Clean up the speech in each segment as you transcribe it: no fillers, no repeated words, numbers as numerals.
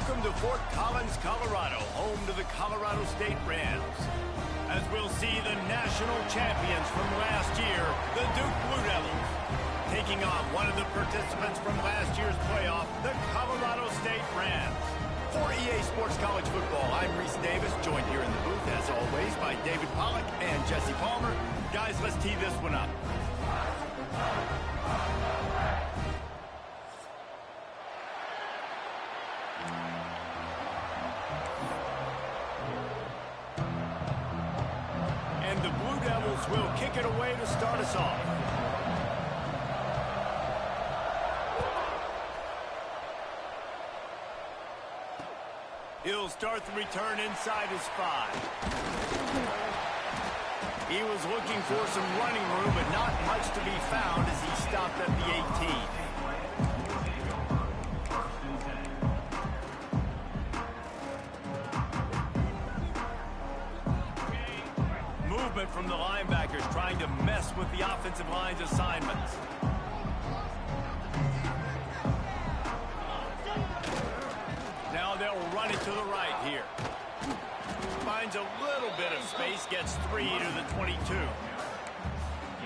Welcome to Fort Collins, Colorado, home to the Colorado State Rams. As we'll see the national champions from last year, the Duke Blue Devils, taking on one of the participants from last year's playoff, the Colorado State Rams. For EA Sports College Football, I'm Reese Davis, joined here in the booth, as always, by David Pollack and Jesse Palmer. Guys, let's tee this one up. And the Blue Devils will kick it away to start us off. He'll start the return inside his 5. He was looking for some running room, but not much to be found as he stopped at the 18. Movement from the linebackers trying to mess with the offensive line's assignments. Now they'll run it to the right here. Finds a little bit of space, gets 3 to the 22.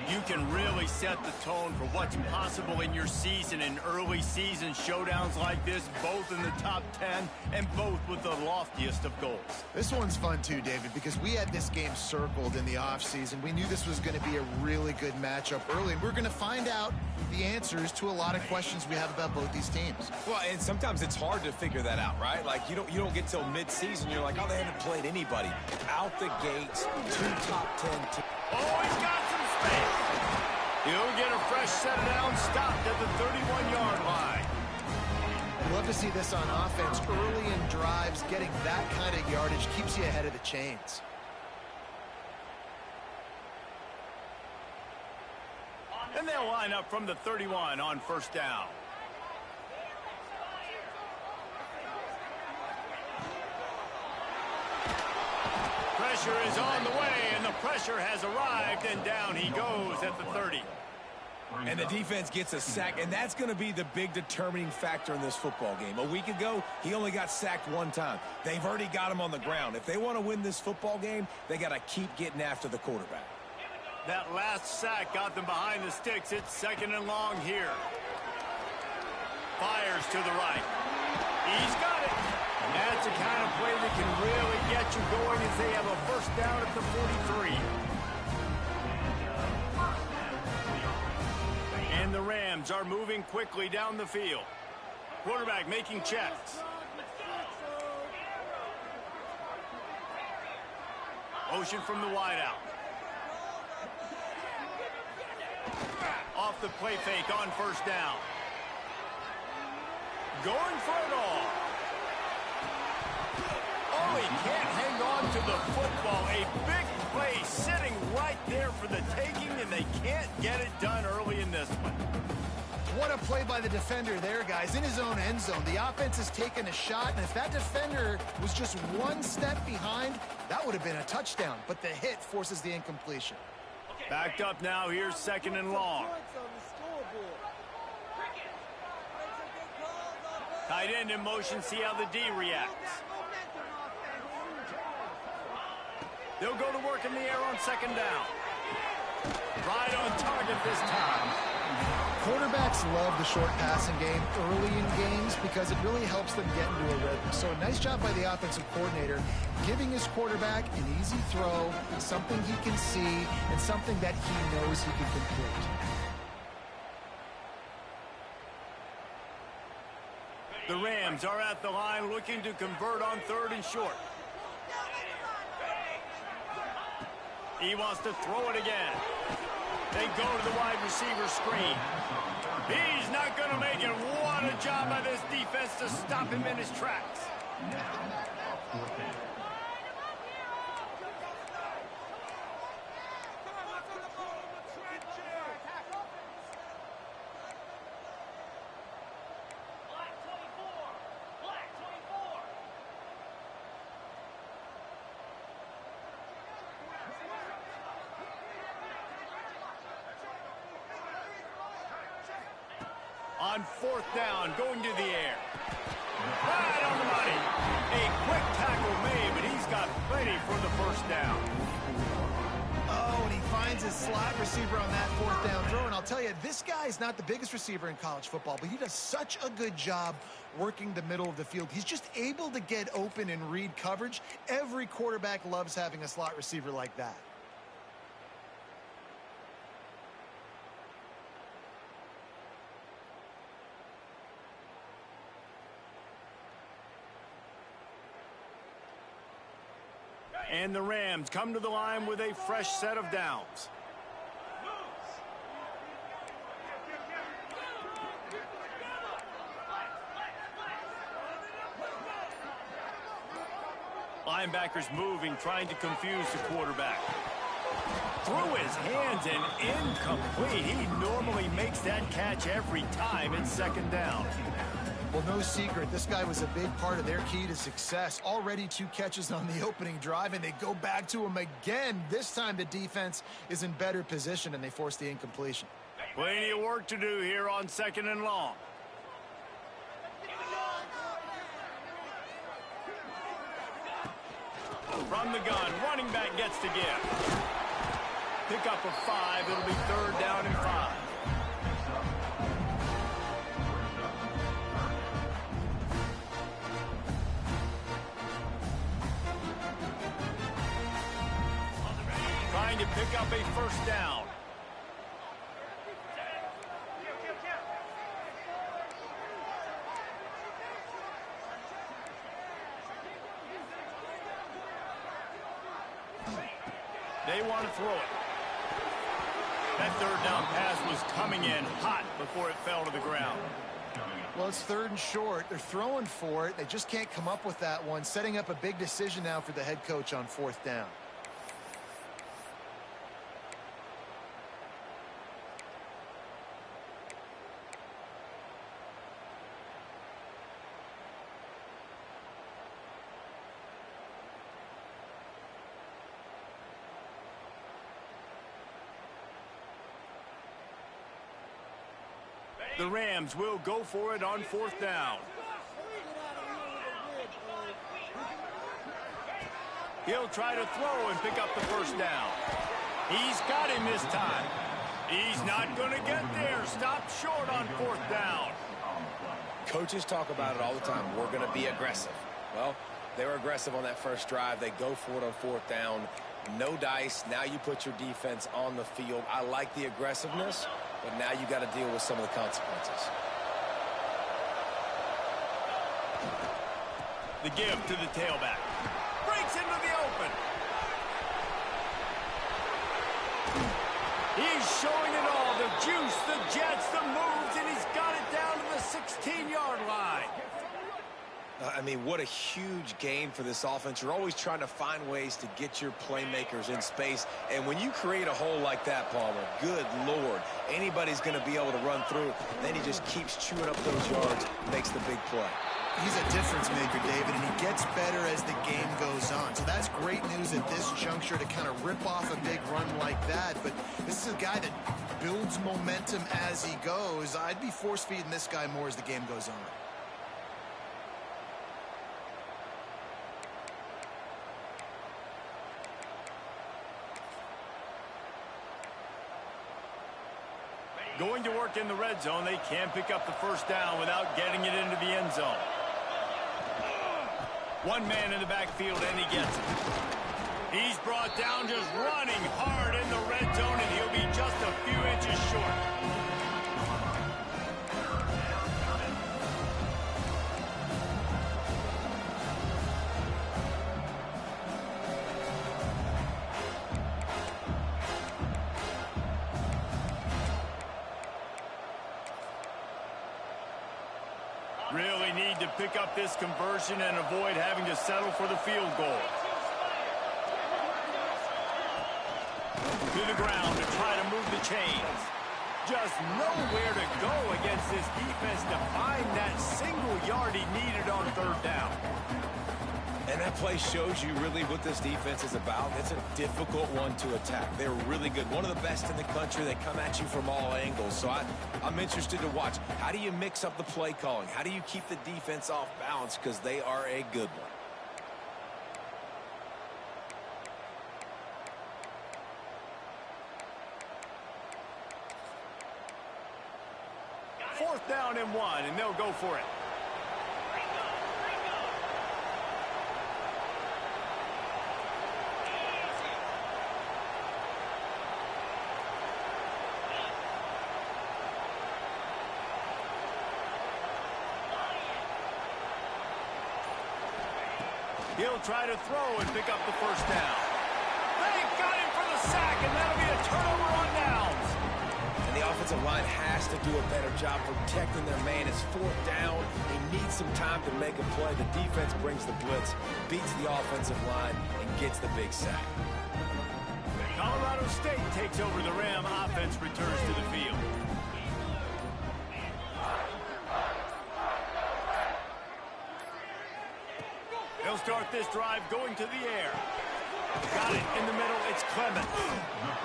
You can really set the tone for what's possible in your season in early season showdowns like this, both in the top 10 and both with the loftiest of goals. This one's fun too, David, because we had this game circled in the offseason. We knew this was going to be a really good matchup early, and we're going to find out the answers to a lot of questions we have about both these teams. Well, and sometimes it's hard to figure that out, right? Like, you don't get till mid-season, you're like, oh, they haven't played anybody. Out the gates, 2 top 10 teams. Oh, he's got some space. He'll get a fresh set down, stopped at the 31-yard line. I'd love to see this on offense. Early in drives, getting that kind of yardage keeps you ahead of the chains. And they'll line up from the 31 on first down. Pressure is on the way, and the pressure has arrived, and down he goes at the 30. And the defense gets a sack, and that's going to be the big determining factor in this football game. A week ago, he only got sacked 1 time. They've already got him on the ground. If they want to win this football game, they got to keep getting after the quarterback. That last sack got them behind the sticks. It's 2nd and long here. Fires to the right. He's got it. That's the kind of play that can really get you going as they have a first down at the 43. And the Rams are moving quickly down the field. Quarterback making checks. Motion from the wideout. Off the play fake on first down. Going for it all. Oh, he can't hang on to the football. A big play sitting right there for the taking, and they can't get it done early in this one. What a play by the defender there, guys. In his own end zone, the offense has taken a shot, and if that defender was just 1 step behind, that would have been a touchdown. But the hit forces the incompletion. Backed up now. Here's 2nd and long. Tight end in motion. See how the D reacts. They'll go to work in the air on 2nd down. Right on target this time. Quarterbacks love the short passing game early in games because it really helps them get into a rhythm. So a nice job by the offensive coordinator giving his quarterback an easy throw, something he can see, and something that he knows he can complete. The Rams are at the line looking to convert on 3rd and short. He wants to throw it again. They go to the wide receiver screen. He's not going to make it. What a job by this defense to stop him in his tracks. On 4th down, going to the air. Right on the money. his slot receiver on that fourth down throw. And I'll tell you, this guy's not the biggest receiver in college football, but he does such a good job working the middle of the field. He's just able to get open and read coverage. Every quarterback loves having a slot receiver like that. And the Rams come to the line with a fresh set of downs. Linebackers moving, trying to confuse the quarterback. Through his hands and incomplete. He normally makes that catch every time. It's second down. Well, no secret, this guy was a big part of their key to success. Already 2 catches on the opening drive, and they go back to him again. This time the defense is in better position, and they force the incompletion. Plenty of work to do here on second and long. From the gun, running back gets to give. Pick up a 5. It'll be third down and 5. Trying to pick up a first down. They want to throw it. That third down pass was coming in hot before it fell to the ground. Well, it's third and short. They're throwing for it. They just can't come up with that one. Setting up a big decision now for the head coach on fourth down. The Rams will go for it on fourth down. He'll try to throw and pick up the first down. He's got him this time. He's not going to get there. Stop short on fourth down. Coaches talk about it all the time. We're going to be aggressive. Well, they were aggressive on that first drive. They go for it on fourth down. No dice. Now you put your defense on the field. I like the aggressiveness, but now you got to deal with some of the consequences. The give to the tailback. Breaks into the open. He's showing it all. The juice, the jets, the moves, and he's got it down to the 16-yard line. I mean, what a huge game for this offense. You're always trying to find ways to get your playmakers in space. And when you create a hole like that, Palmer, good Lord, anybody's going to be able to run through. Then he just keeps chewing up those yards, makes the big play. He's a difference maker, David, and he gets better as the game goes on. So that's great news at this juncture to kind of rip off a big run like that. But this is a guy that builds momentum as he goes. I'd be force-feeding this guy more as the game goes on. Going to work in the red zone. They can't pick up the first down without getting it into the end zone. One man in the backfield, and he gets it. He's brought down just running hard in the red zone, and he'll be just a few inches short. Really need to pick up this conversion and avoid having to settle for the field goal. To the ground to try to move the chains. Just nowhere to go against this defense to find that single yard he needed on third down. And that play shows you really what this defense is about. It's a difficult one to attack. They're really good. One of the best in the country. They come at you from all angles. So I'm interested to watch. How do you mix up the play calling? How do you keep the defense off balance? Because they are a good one. and 1, and they'll go for it. He'll try to throw and pick up the first down. They got him for the sack, and that'll be a turnover on downs. And the offensive line has to do a better job protecting their man. It's 4th down. He needs some time to make a play. The defense brings the blitz, beats the offensive line, and gets the big sack. Colorado State takes over the Ram. Offense returns to the field. He'll start this drive going to the air. Got it in the middle. It's Clement.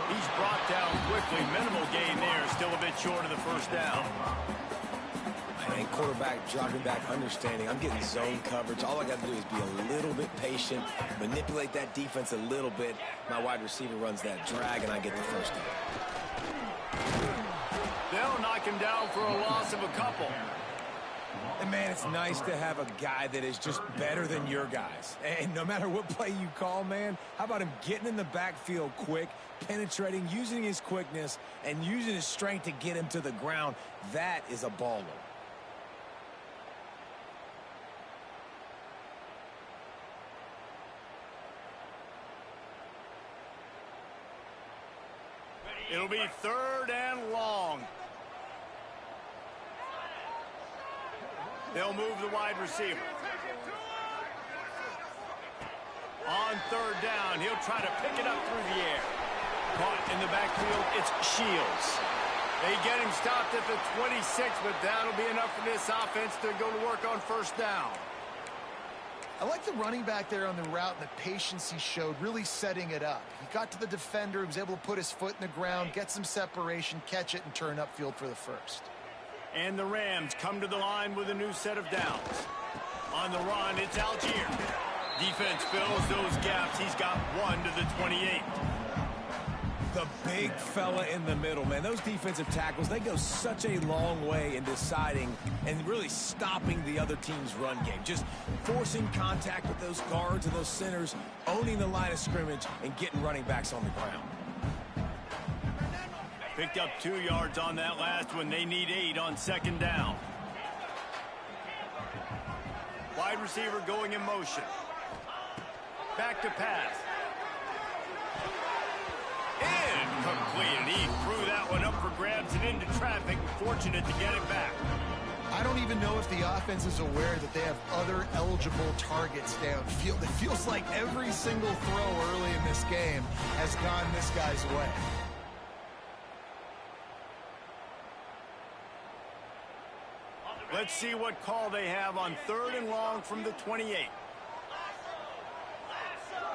He's brought down quickly. Minimal gain there. Still a bit short of the first down. And quarterback dropping back, understanding I'm getting zone coverage. All I got to do is be a little bit patient, manipulate that defense a little bit. My wide receiver runs that drag, and I get the first down. They'll knock him down for a loss of a couple. And, man, it's nice to have a guy that is just better than your guys. And no matter what play you call, man, how about him getting in the backfield quick, penetrating, using his quickness, and using his strength to get him to the ground? That is a baller. It'll be 3rd and long. They'll move the wide receiver. On 3rd down, he'll try to pick it up through the air. Caught in the backfield, it's Shields. They get him stopped at the 26, but that'll be enough for this offense to go to work on 1st down. I like the running back there on the route and the patience he showed, really setting it up. He got to the defender, he was able to put his foot in the ground, get some separation, catch it, and turn upfield for the first. And the Rams come to the line with a new set of downs. On the run, it's Algier. Defense fills those gaps. He's got 1 to the 28. The big fella in the middle, man. Those defensive tackles, they go such a long way in deciding and really stopping the other team's run game. Just forcing contact with those guards and those centers, owning the line of scrimmage, and getting running backs on the ground. Picked up 2 yards on that last one. They need 8 on 2nd down. Wide receiver going in motion. Back to pass. Incomplete. He threw that one up for grabs and into traffic. Fortunate to get it back. I don't even know if the offense is aware that they have other eligible targets downfield. It feels like every single throw early in this game has gone this guy's way. Let's see what call they have on 3rd and long from the 28.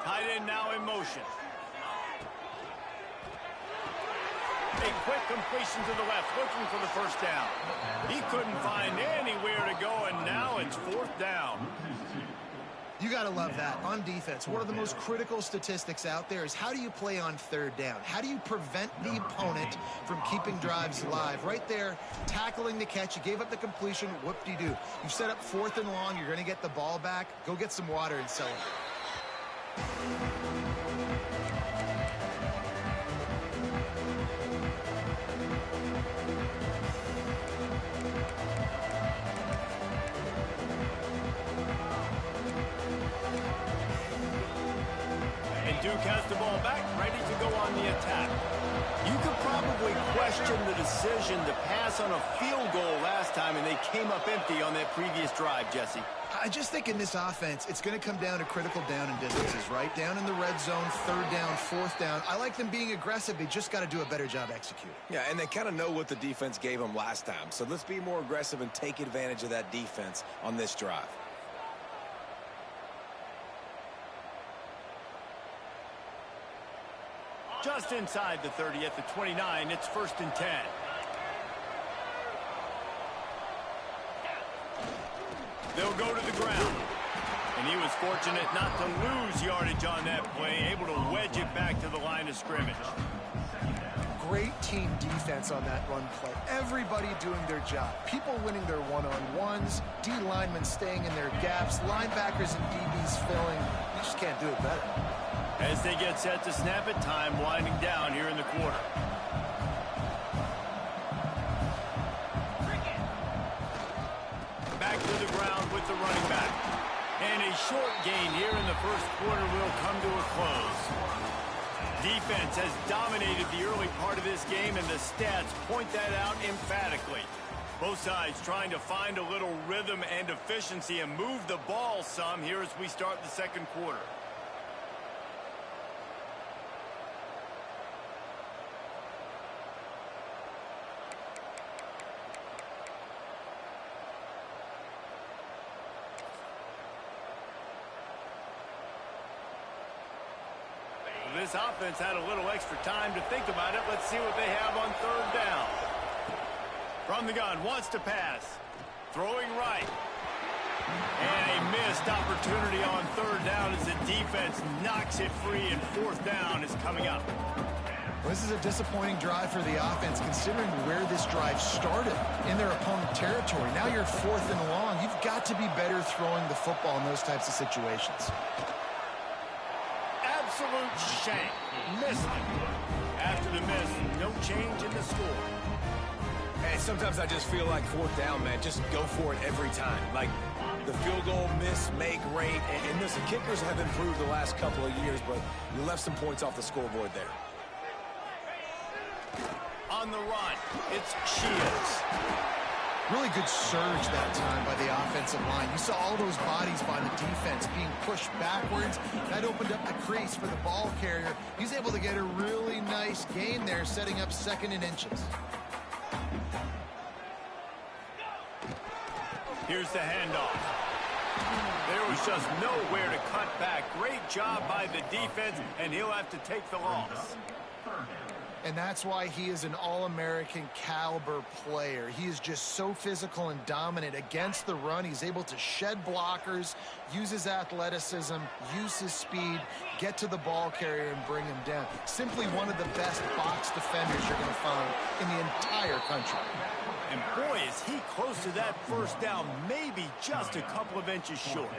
Tight end now in motion. A quick completion to the left, looking for the first down. He couldn't find anywhere to go, and now it's 4th down. You got to love that. On defense, one of the most critical statistics out there is how do you play on 3rd down? How do you prevent the opponent from keeping drives alive? Right there, tackling the catch. You gave up the completion. Whoop-de-doo. You've set up 4th and long. You're going to get the ball back. Go get some water and celebrate. Duke has the ball back, ready to go on the attack. You could probably question the decision to pass on a field goal last time, and they came up empty on that previous drive, Jesse. I just think in this offense, it's going to come down to critical down and distances, right? Down in the red zone, 3rd down, 4th down. I like them being aggressive. They just got to do a better job executing. Yeah, and they kind of know what the defense gave them last time. So let's be more aggressive and take advantage of that defense on this drive. Just inside the 30 at the 29, it's 1st and 10. They'll go to the ground. And he was fortunate not to lose yardage on that play, able to wedge it back to the line of scrimmage. great team defense on that run play. Everybody doing their job. People winning their one-on-ones, D linemen staying in their gaps, linebackers and DBs filling. You just can't do it better. As they get set to snap it, time winding down here in the quarter. Back to the ground with the running back. And a short gain here in the first quarter will come to a close. Defense has dominated the early part of this game, and the stats point that out emphatically. Both sides trying to find a little rhythm and efficiency and move the ball some here as we start the second quarter. This offense had a little extra time to think about it. Let's see what they have on third down. From the gun, wants to pass. Throwing right. And a missed opportunity on third down as the defense knocks it free, and fourth down is coming up. Well, this is a disappointing drive for the offense, considering where this drive started in their opponent territory. Now you're fourth and long. You've got to be better throwing the football in those types of situations. Absolute shank. Missed it. After the miss, no change in the score. Hey, sometimes I just feel like fourth down, man. Just go for it every time. Like the field goal miss, make, rate. And listen, kickers have improved the last couple of years, but you left some points off the scoreboard there. On the run, it's Shields. Really good surge that time by the offensive line. You saw all those bodies by the defense being pushed backwards. That opened up the crease for the ball carrier. He's able to get a really nice gain there, setting up second and inches. Here's the handoff. There was just nowhere to cut back. Great job by the defense, and he'll have to take the loss. And that's why he is an All-American caliber player. He is just so physical and dominant against the run. He's able to shed blockers, use his athleticism, use his speed, get to the ball carrier and bring him down. Simply one of the best box defenders you're going to find in the entire country. And boy, is he close to that first down, maybe just a couple of inches short.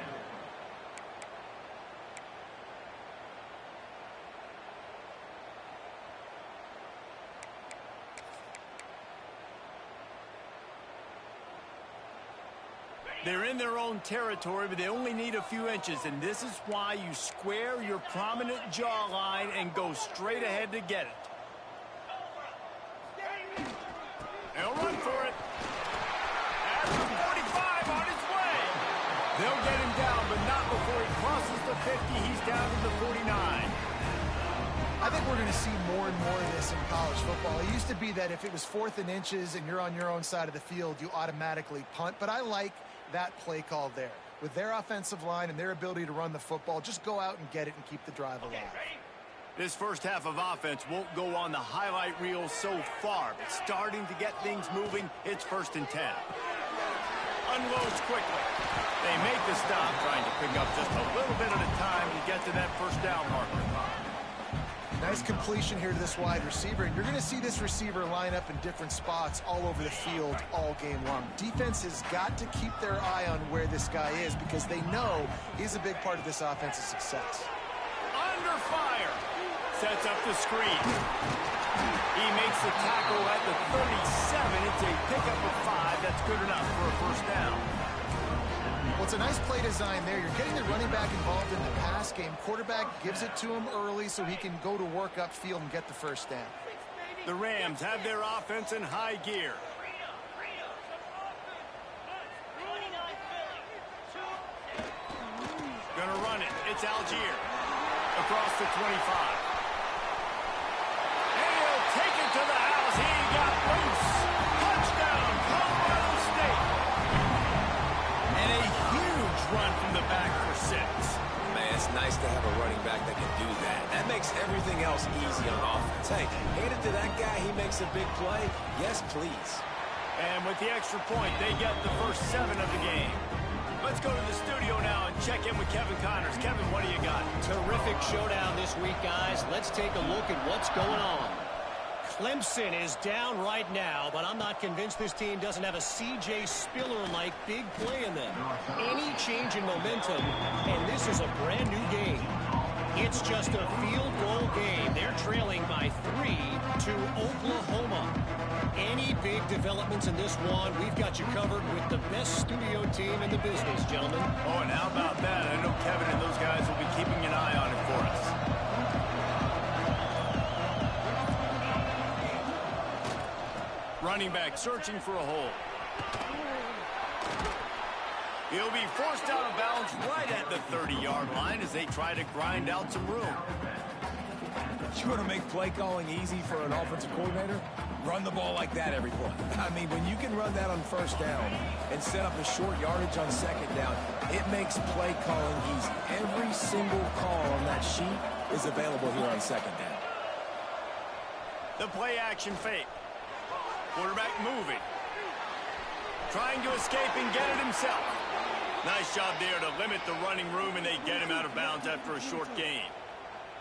They're in their own territory, but they only need a few inches, and this is why you square your prominent jawline and go straight ahead to get it. They'll run for it. At the 45 on his way. They'll get him down, but not before he crosses the 50. He's down to the 49. I think we're going to see more and more of this in college football. It used to be that if it was fourth and inches and you're on your own side of the field, you automatically punt. But I like that play call there. With their offensive line and their ability to run the football, just go out and get it and keep the drive alive. This first half of offense won't go on the highlight reel so far, but starting to get things moving, it's 1st and 10. Unloads quickly. They make the stop, trying to pick up just a little bit at a time to get to that first down marker. Nice completion here to this wide receiver, and you're going to see this receiver line up in different spots all over the field all game long. Defense has got to keep their eye on where this guy is because they know he's a big part of this offense's success. Under fire. Sets up the screen. He makes the tackle at the 37. It's a pickup of 5. That's good enough for a first down. Well, it's a nice play design there. You're getting the running back involved in the pass game. Quarterback gives it to him early so he can go to work upfield and get the first down. The Rams have their offense in high gear. Gonna run it. It's Algier. Across the 25. And he'll take it to the house. He got loose. Touchdown, Colorado State. And a huge run from the back for 6. Man, it's nice to have a running back that can do that. That makes everything else easy on offense. Hey, hand it to that guy. He makes a big play. Yes, please. And with the extra point, they get the first 7 of the game. Let's go to the studio now and check in with Kevin Connors. Kevin, what do you got? Terrific showdown this week, guys. Let's take a look at what's going on. Clemson is down right now, but I'm not convinced this team doesn't have a C.J. Spiller-like big play in them. Any change in momentum, and this is a brand new game. It's just a field goal game. They're trailing by 3 to Oklahoma. Any big developments in this one, we've got you covered with the best studio team in the business, gentlemen. Oh, and how about that? I know Kevin and those guys will be keeping an eye on it for us. Running back searching for a hole. He'll be forced out of bounds right at the 30-yard line as they try to grind out some room. You want to make play calling easy for an offensive coordinator? Run the ball like that every play. I mean, when you can run that on first down and set up a short yardage on second down, it makes play calling easy. Every single call on that sheet is available here on second down. The play action fake. Quarterback moving. Trying to escape and get it himself. Nice job there to limit the running room, and they get him out of bounds after a short gain.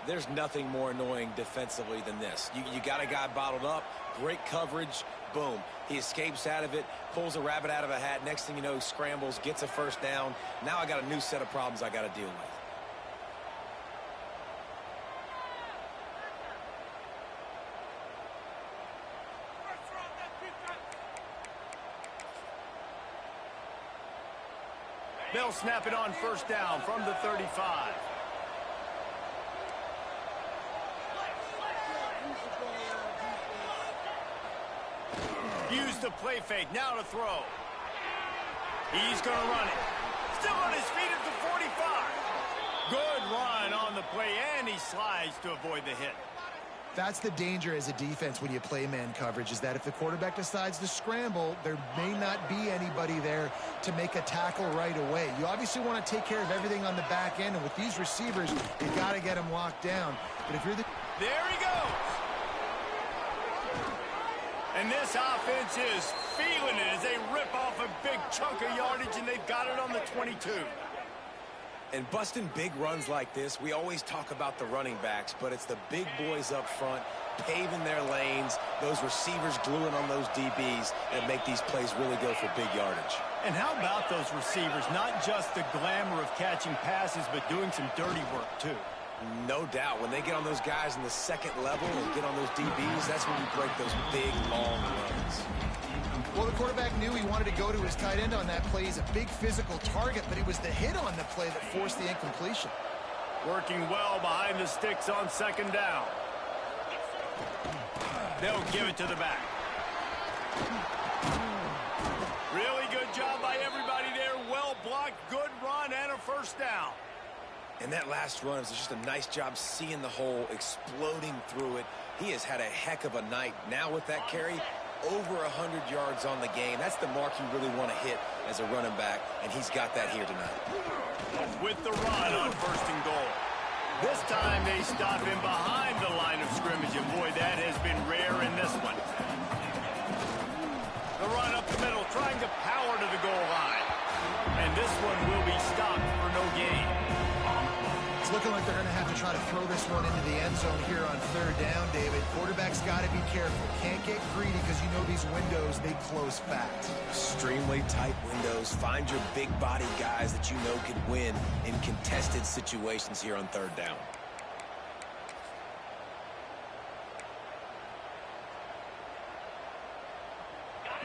There's nothing more annoying defensively than this. You got a guy bottled up, great coverage, boom. He escapes out of it, pulls a rabbit out of a hat. Next thing you know, he scrambles, gets a first down. Now I got a new set of problems I got to deal with. They'll snap it on first down from the 35. Use the play fake, now to throw. He's going to run it. Still on his feet at the 45. Good run on the play, and he slides to avoid the hit. That's the danger as a defense when you play man coverage, is that if the quarterback decides to scramble, there may not be anybody there to make a tackle right away. You obviously want to take care of everything on the back end, and with these receivers, you got to get them locked down. But if you're the... There he goes. And this offense is feeling it as they rip off a big chunk of yardage, and they've got it on the 22. And busting big runs like this, we always talk about the running backs, but it's the big boys up front paving their lanes, those receivers gluing on those DBs that make these plays really go for big yardage. And how about those receivers? Not just the glamour of catching passes, but doing some dirty work, too. No doubt. When they get on those guys in the second level and get on those DBs, that's when you break those big, long runs. Well, the quarterback knew he wanted to go to his tight end on that play. He's a big physical target, but it was the hit on the play that forced the incompletion. Working well behind the sticks on second down. They'll give it to the back. Really good job by everybody there. Well blocked, good run, and a first down. And that last run is just a nice job seeing the hole, exploding through it. He has had a heck of a night. Now with that carry, over 100 yards on the game. That's the mark you really want to hit as a running back, and he's got that here tonight. With the run on first and goal. This time they stop him behind the line of scrimmage, and boy, that has been rare in this one. The run up the middle, trying to power to the goal line. And this one will be stopped for no gain. It's looking like they're going to have to try to throw this one into the end zone here on third down, David. Quarterback's got to be careful. Can't get greedy because you know these windows, they close fast. Extremely tight windows. Find your big body guys that you know can win in contested situations here on third down.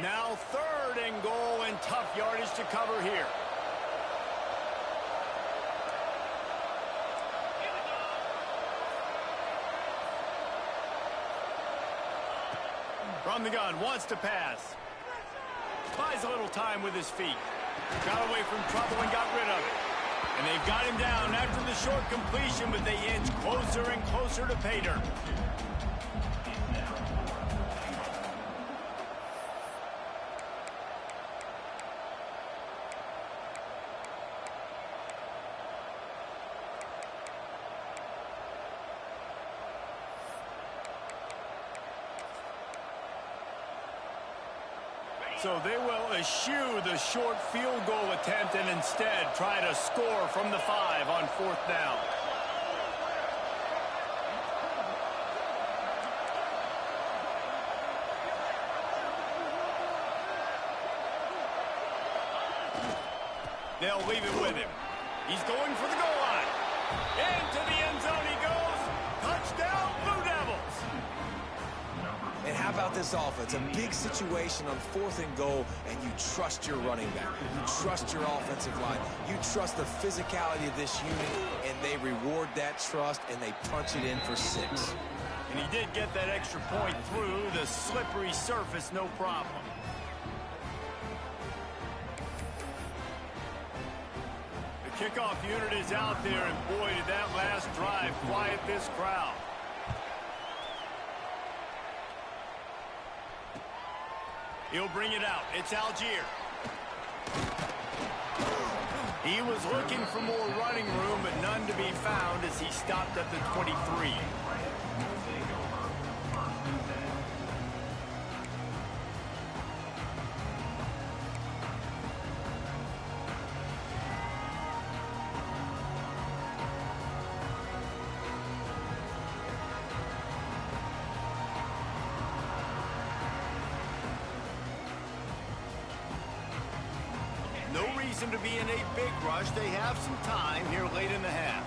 Now third and goal, and tough yardage to cover here. From the gun, wants to pass. Buys a little time with his feet. Got away from trouble and got rid of it. And they've got him down after the short completion, but they inch closer and closer to pay dirt. So they will eschew the short field goal attempt and instead try to score from the 5 on fourth down. They'll leave it with him. He's going for the goal line. Into the end zone he goes. Touchdown, Blue Devils. And how about this offense? A big situation on 4th and goal, and you trust your running back. You trust your offensive line. You trust the physicality of this unit, and they reward that trust, and they punch it in for 6. And he did get that extra point through the slippery surface, no problem. The kickoff unit is out there, and boy, did that last drive quiet this crowd. He'll bring it out. It's Algier. He was looking for more running room, but none to be found as he stopped at the 23. No reason to be in a big rush. They have some time here late in the half.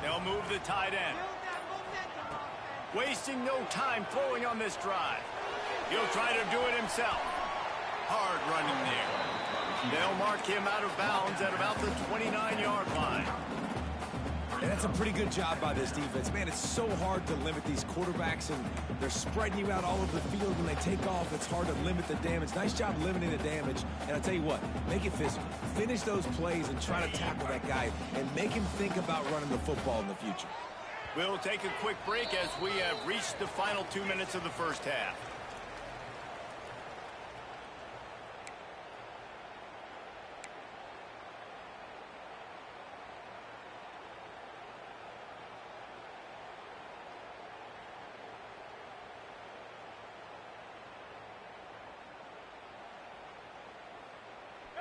They'll move the tight end. Wasting no time throwing on this drive. He'll try to do it himself. Hard running there. They'll mark him out of bounds at about the 29-yard line. And that's a pretty good job by this defense. Man, it's so hard to limit these quarterbacks, and they're spreading you out all over the field. When they take off, it's hard to limit the damage. Nice job limiting the damage. And I'll tell you what, make it physical. Finish those plays and try to tackle that guy and make him think about running the football in the future. We'll take a quick break as we have reached the final 2 minutes of the first half.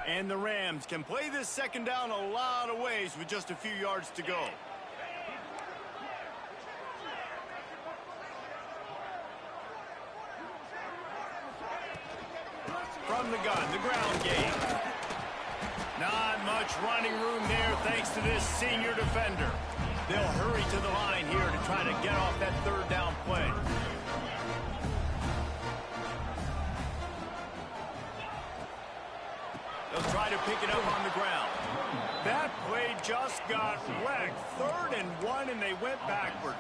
And the Rams can play this second down a lot of ways with just a few yards to go. From the gun, the ground game. Not much running room there thanks to this senior defender. They'll hurry to the line here to try to get off that third down play. They'll try to pick it up on the ground. That play just got wrecked. 3rd and 1, and they went backwards.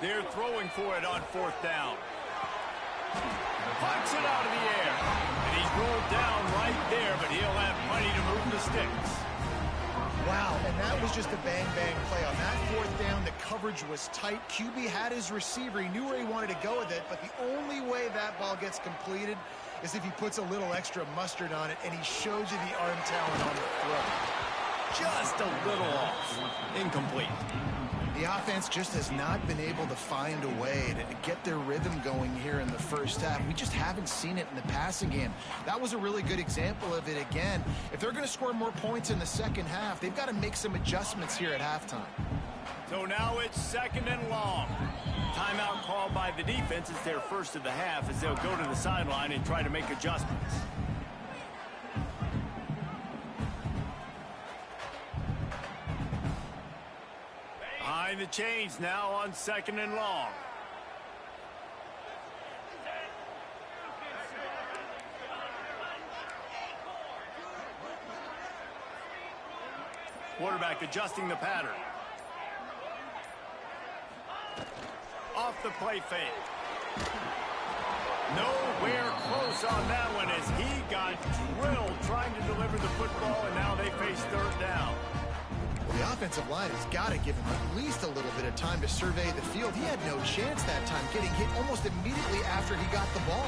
They're throwing for it on 4th down. Puts it out of the air. And he's rolled down right there, but he'll have plenty to move the sticks. Wow, and that was just a bang-bang play. On that 4th down, the coverage was tight. QB had his receiver. He knew where he wanted to go with it, but the only way that ball gets completed is if he puts a little extra mustard on it, and he shows you the arm talent on the throw. Just a little off. Incomplete. The offense just has not been able to find a way to get their rhythm going here in the first half. We just haven't seen it in the passing game. That was a really good example of it again. If they're going to score more points in the second half, they've got to make some adjustments here at halftime. So now it's 2nd and long. Timeout called by the defense. It's their first of the half as they'll go to the sideline and try to make adjustments. Behind the chains now on 2nd and long. Quarterback adjusting the pattern. Off the play fake. Nowhere close on that one as he got drilled trying to deliver the football, and now they face 3rd down. The offensive line has got to give him at least a little bit of time to survey the field. He had no chance that time, getting hit almost immediately after he got the ball.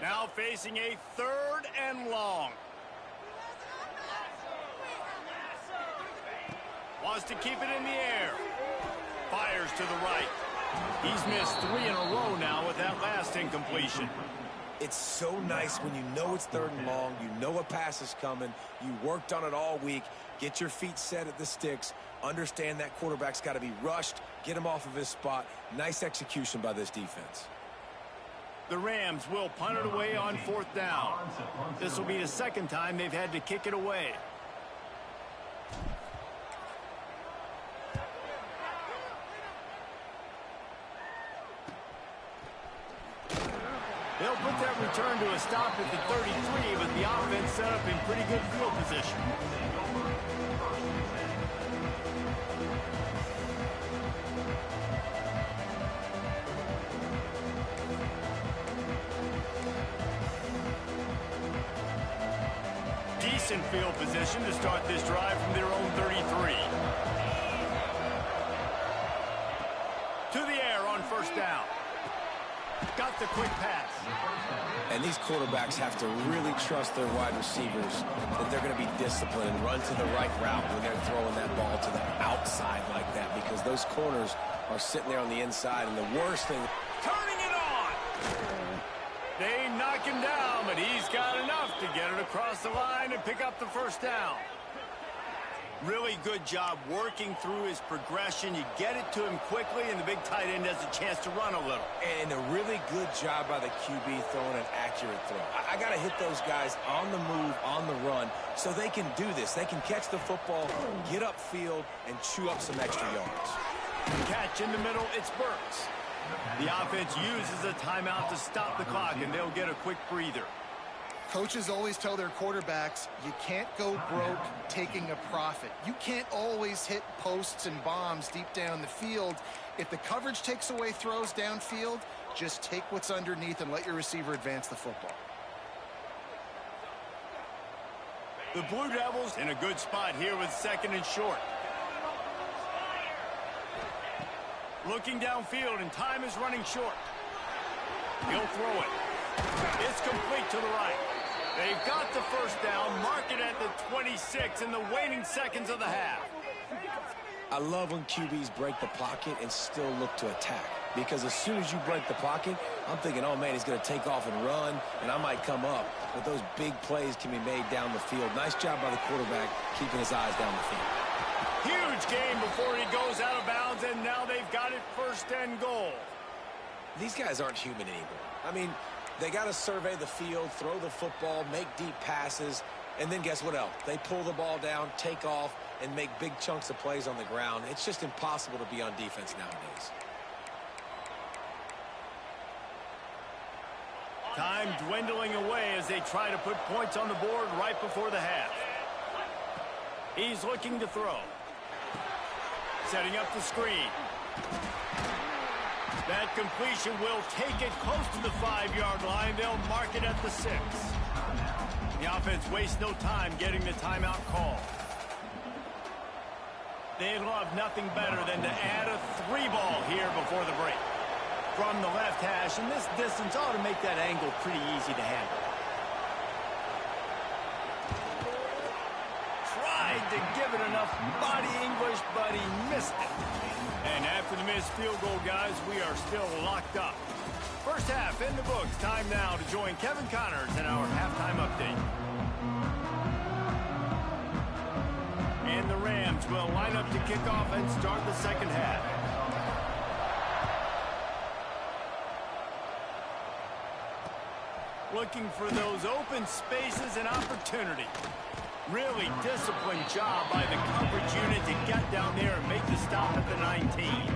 Now facing a 3rd and long. Wants to keep it in the air. Fires to the right. He's missed 3 in a row now with that last incompletion. It's so nice when you know it's 3rd and long, you know a pass is coming, you worked on it all week, get your feet set at the sticks, understand that quarterback's got to be rushed, get him off of his spot. Nice execution by this defense. The Rams will punt it away on 4th down. This will be the 2nd time they've had to kick it away. They'll put that return to a stop at the 33, but the offense set up in pretty good field position. Decent field position to start this drive from their own 33. To the air on 1st down. Got the quick pass. And these quarterbacks have to really trust their wide receivers that they're going to be disciplined and run to the right route when they're throwing that ball to the outside like that, because those corners are sitting there on the inside, and the worst thing... Turning it on! They knock him down, but he's got enough to get it across the line and pick up the 1st down. Really good job working through his progression. You get it to him quickly, and the big tight end has a chance to run a little. And a really good job by the QB throwing an accurate throw. I got to hit those guys on the move, on the run, so they can do this. They can catch the football, get upfield, and chew up some extra yards. Catch in the middle, it's Burks. The offense uses a timeout to stop the clock, and they'll get a quick breather. Coaches always tell their quarterbacks, you can't go broke taking a profit. You can't always hit posts and bombs deep down the field. If the coverage takes away throws downfield, just take what's underneath and let your receiver advance the football. The Blue Devils in a good spot here with 2nd and short. Looking downfield, and time is running short. He'll throw it. It's complete to the right. They've got the 1st down, mark it at the 26 in the waning seconds of the half. I love when QBs break the pocket and still look to attack, because as soon as you break the pocket, I'm thinking, oh man, he's going to take off and run, and I might come up. But those big plays can be made down the field. Nice job by the quarterback keeping his eyes down the field. Huge gain before he goes out of bounds, and now they've got it 1st and goal. These guys aren't human anymore. I mean, they got to survey the field, throw the football, make deep passes, and then guess what else? They pull the ball down, take off, and make big chunks of plays on the ground. It's just impossible to be on defense nowadays. Time dwindling away as they try to put points on the board right before the half. He's looking to throw. Setting up the screen. That completion will take it close to the 5-yard line. They'll mark it at the 6. The offense wastes no time getting the timeout call. They'd love nothing better than to add a 3 ball here before the break. From the left hash, and this distance ought to make that angle pretty easy to handle. Tried to give it enough body English, but he missed it. And after the missed field goal, guys, we are still locked up. 1st half in the books. Time now to join Kevin Connors in our halftime update. And the Rams will line up to kick off and start the 2nd half. Looking for those open spaces and opportunity. Really disciplined job by the coverage unit to get down there and make the stop at the 19.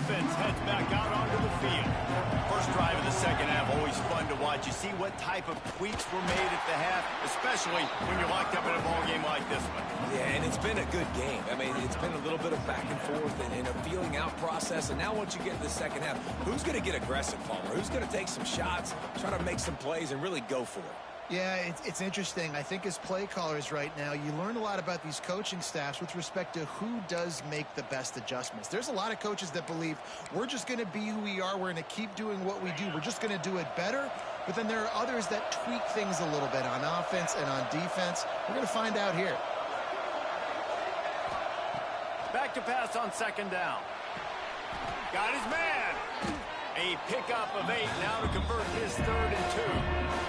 offense heads back out onto the field. First drive of the second half, always fun to watch. You see what type of tweaks were made at the half, especially when you're locked up in a ball game like this one. Yeah, and it's been a good game. I mean, it's been a little bit of back and forth and a feeling out process. And now once you get to the second half, who's going to get aggressive, Palmer? Who's going to take some shots, try to make some plays, and really go for it? Yeah, it's interesting. I think as play callers right now, you learn a lot about these coaching staffs with respect to who does make the best adjustments. There's a lot of coaches that believe we're just going to be who we are. We're going to keep doing what we do. We're just going to do it better. But then there are others that tweak things a little bit on offense and on defense. We're going to find out here. Back to pass on second down. Got his man. A pickup of 8 now to convert his 3rd and 2.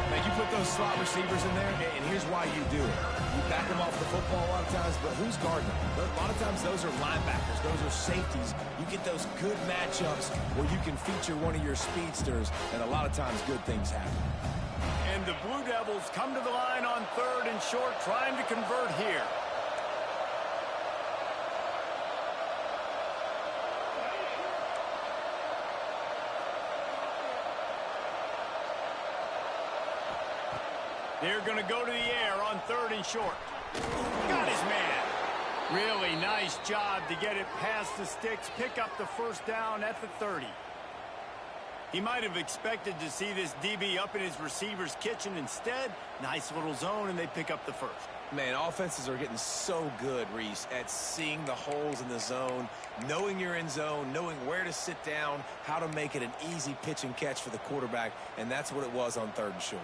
Man, you put those slot receivers in there, and here's why you do it. You back them off the football a lot of times, but who's guarding them? A lot of times those are linebackers. Those are safeties. You get those good matchups where you can feature one of your speedsters, and a lot of times good things happen. And the Blue Devils come to the line on 3rd and short, trying to convert here. They're going to go to the air on 3rd and short. Got his man. Really nice job to get it past the sticks, pick up the first down at the 30. He might have expected to see this DB up in his receiver's kitchen. Instead, nice little zone, and they pick up the first. Man, offenses are getting so good, Reese, at seeing the holes in the zone, knowing you're in zone, knowing where to sit down, how to make it an easy pitch and catch for the quarterback, and that's what it was on 3rd and short.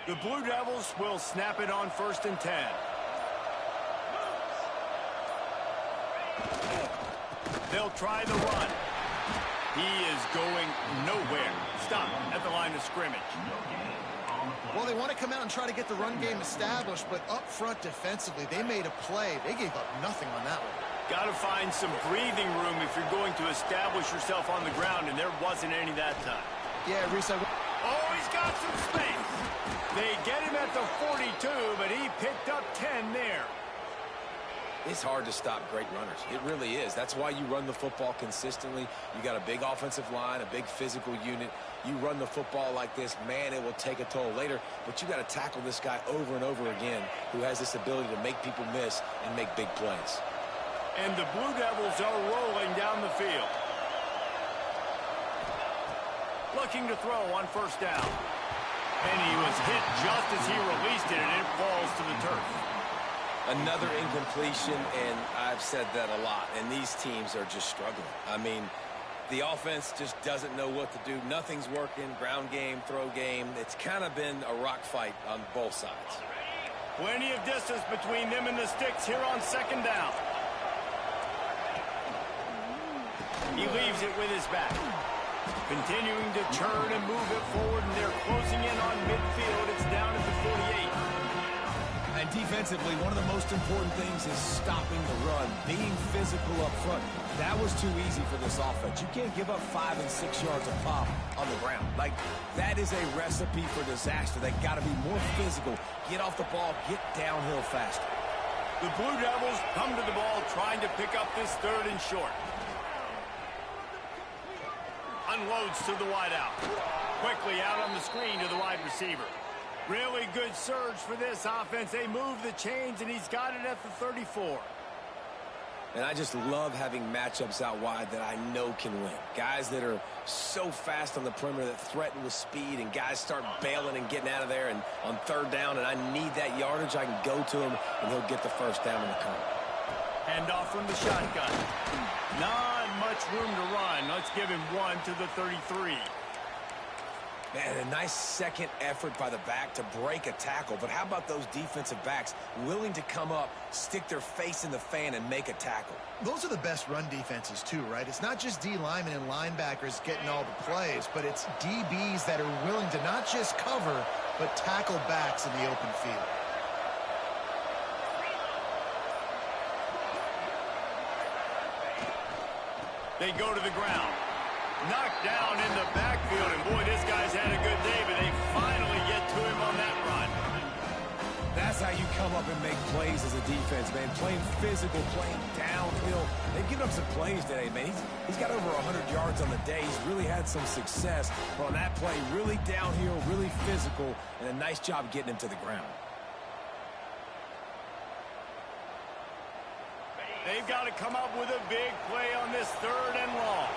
The Blue Devils will snap it on 1st and 10. They'll try the run. He is going nowhere. Stop at the line of scrimmage. Well, they want to come out and try to get the run game established, but up front defensively, they made a play. They gave up nothing on that one. Got to find some breathing room if you're going to establish yourself on the ground, and there wasn't any that time. Yeah, Reese, oh, he's got some space. They get him at the 42, but he picked up 10 there. It's hard to stop great runners. It really is. That's why you run the football consistently. You got a big offensive line, a big physical unit. You run the football like this, man, it will take a toll later. But you got to tackle this guy over and over again who has this ability to make people miss and make big plays. And the Blue Devils are rolling down the field. Looking to throw on 1st down. And he was hit just as he released it, and it falls to the turf. Another incompletion, and I've said that a lot, and these teams are just struggling. I mean, the offense just doesn't know what to do. Nothing's working, ground game, throw game. It's kind of been a rock fight on both sides. Plenty of distance between them and the sticks here on 2nd down. He leaves it with his back. Continuing to turn and move it forward, and they're closing in on midfield. It's down at the 48. And defensively, one of the most important things is stopping the run, being physical up front. That was too easy for this offense. You can't give up 5 and 6 yards a pop on the ground. Like, that is a recipe for disaster. They got to be more physical, get off the ball, get downhill faster. The Blue Devils come to the ball trying to pick up this 3rd and short. Unloads to the wideout. Quickly out on the screen to the wide receiver. Really good surge for this offense. They move the chains, and he's got it at the 34. And I just love having matchups out wide that I know can win. Guys that are so fast on the perimeter that threaten with speed, and guys start bailing and getting out of there. And on 3rd down, and I need that yardage, I can go to him, and he'll get the first down in the corner. Hand off from the shotgun. Not much room to run. Let's give him 1 to the 33. Man, a nice second effort by the back to break a tackle. But how about those defensive backs willing to come up, stick their face in the fan, and make a tackle? Those are the best run defenses too, right? It's not just D linemen and linebackers getting all the plays, but it's DBs that are willing to not just cover, but tackle backs in the open field. They go to the ground. Knocked down in the backfield, and boy, this guy's had a good day, but they finally get to him on that run. That's how you come up and make plays as a defense, man. Playing physical, playing downhill. They've given up some plays today, man. He's got over 100 yards on the day. He's really had some success. But on that play, really downhill, really physical, and a nice job getting him to the ground. They've got to come up with a big play on this 3rd and long.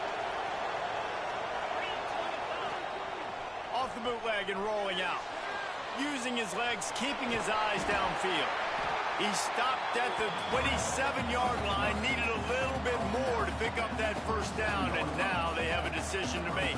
Off the bootleg and rolling out. Using his legs, keeping his eyes downfield. He stopped at the 27-yard line, needed a little bit more to pick up that 1st down, and now they have a decision to make.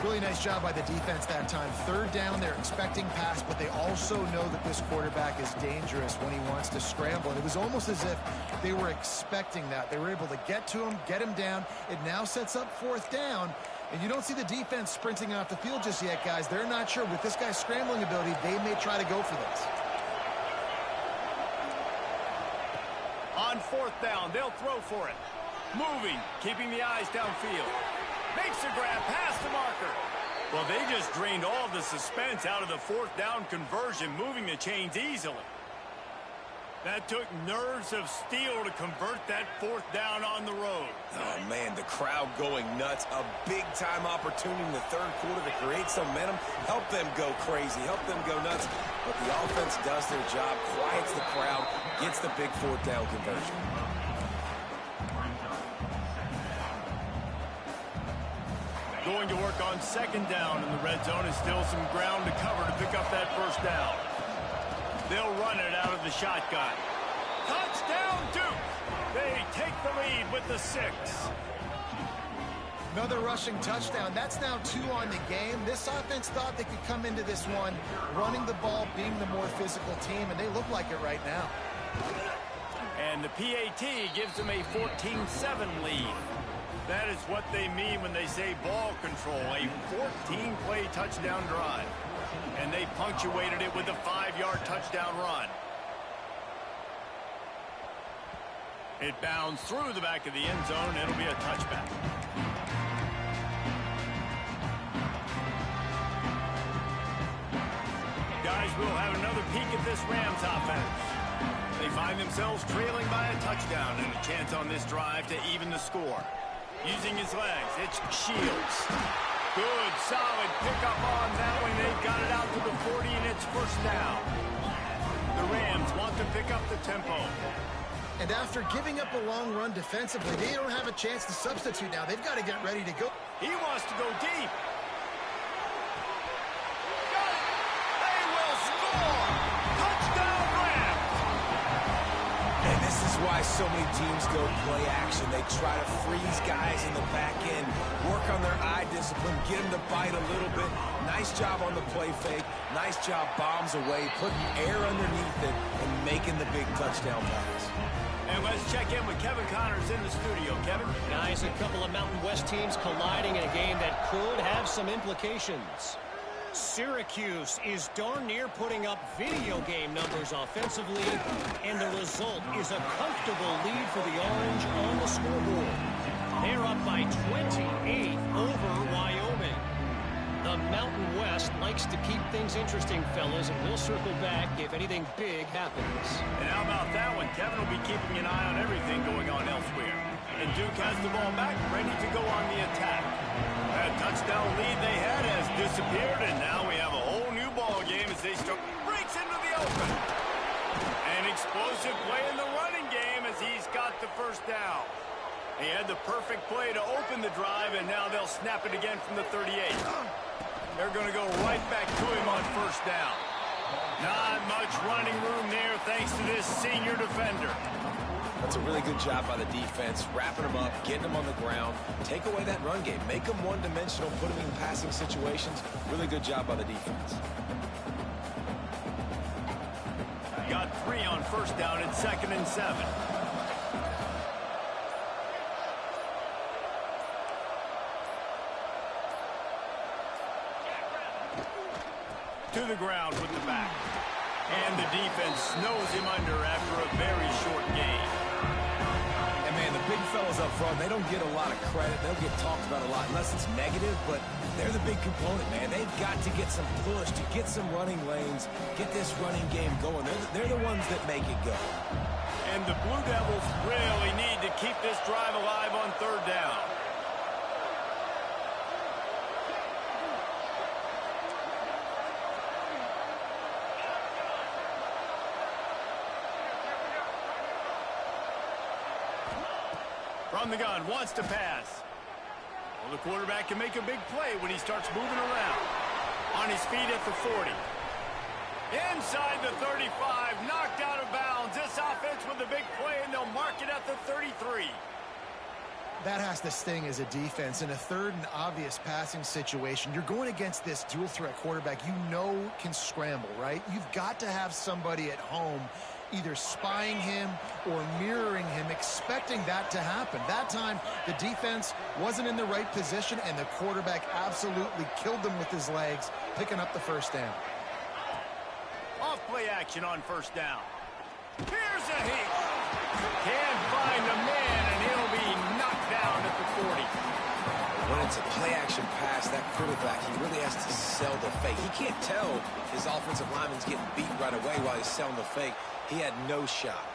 Really nice job by the defense that time. 3rd down, they're expecting pass, but they also know that this quarterback is dangerous when he wants to scramble. And it was almost as if they were expecting that. They were able to get to him, get him down. It now sets up 4th down. And you don't see the defense sprinting off the field just yet, guys. They're not sure. With this guy's scrambling ability, they may try to go for this. On 4th down, they'll throw for it. Moving, keeping the eyes downfield. Makes a grab past the marker. Well, they just drained all the suspense out of the 4th down conversion, moving the chains easily. That took nerves of steel to convert that 4th down on the road. Oh, man, the crowd going nuts. A big-time opportunity in the 3rd quarter to create some momentum. Help them go crazy. Help them go nuts. But the offense does their job, quiets the crowd, gets the big 4th down conversion. Going to work on 2nd down in the red zone, and still some ground to cover to pick up that 1st down. They'll run it out of the shotgun. Touchdown, Duke! They take the lead with the 6. Another rushing touchdown. That's now 2 on the game. This offense thought they could come into this one running the ball, being the more physical team, and they look like it right now. And the PAT gives them a 14-7 lead. That is what they mean when they say ball control, a 14-play touchdown drive. And they punctuated it with a 5-yard touchdown run. It bounds through the back of the end zone. It'll be a touchback. Guys, we'll have another peek at this Rams offense. They find themselves trailing by a touchdown and a chance on this drive to even the score. Using his legs, it's Shields. Good, solid pickup on that one. They've got it out to the 40, and it's 1st down. The Rams want to pick up the tempo. And after giving up a long run defensively, they don't have a chance to substitute now. They've got to get ready to go. He wants to go deep. Got it. They will score. Touchdown, Rams. And this is why so many teams go play action. They try to freeze guys in the back end, work on their eye discipline, get them to bite a little bit. Nice job on the play fake. Nice job bombs away, putting air underneath it, and making the big touchdown pass. And let's check in with Kevin Connors in the studio. Kevin? Guys, a couple of Mountain West teams colliding in a game that could have some implications. Syracuse is darn near putting up video game numbers offensively, and the result is a comfortable lead for the Orange on the scoreboard. They're up by 28 over Wyoming. The Mountain West likes to keep things interesting, fellas, and we'll circle back if anything big happens. And how about that one? Kevin will be keeping an eye on everything going on elsewhere. And Duke has the ball back, ready to go on the attack. That touchdown lead they had has disappeared, and now we have a whole new ball game as they start. Breaks into the open. An explosive play in the running game as he's got the 1st down. He had the perfect play to open the drive, and now they'll snap it again from the 38. They're going to go right back to him on 1st down. Not much running room there thanks to this senior defender. That's a really good job by the defense, wrapping them up, getting them on the ground. Take away that run game. Make them one-dimensional, put them in passing situations. Really good job by the defense. Got 3 on 1st down and 2nd and 7. To the ground with the back. And the defense snows him under after a very short game. And man, the big fella fellas up front, they don't get a lot of credit. They'll get talked about a lot unless it's negative, but they're the big component, man. They've got to get some push, to get some running lanes, get this running game going. They're the ones that make it go. And the Blue Devils really need to keep this drive alive on third down. From the gun, wants to pass. Well, the quarterback can make a big play when he starts moving around. On his feet at the 40. Inside the 35, knocked out of bounds. This offense with a big play, and they'll mark it at the 33. That has to sting as a defense. In a third and obvious passing situation, you're going against this dual threat quarterback you know can scramble, right? You've got to have somebody at home either spying him or mirroring him, expecting that to happen. That time, the defense wasn't in the right position, and the quarterback absolutely killed them with his legs, picking up the first down. Off play action on first down. Here's a hit. Can't find a man, and he'll be knocked down at the 40. When it's a play-action pass, that quarterback, he really has to sell the fake. He can't tell his offensive lineman's getting beat right away while he's selling the fake. He had no shot.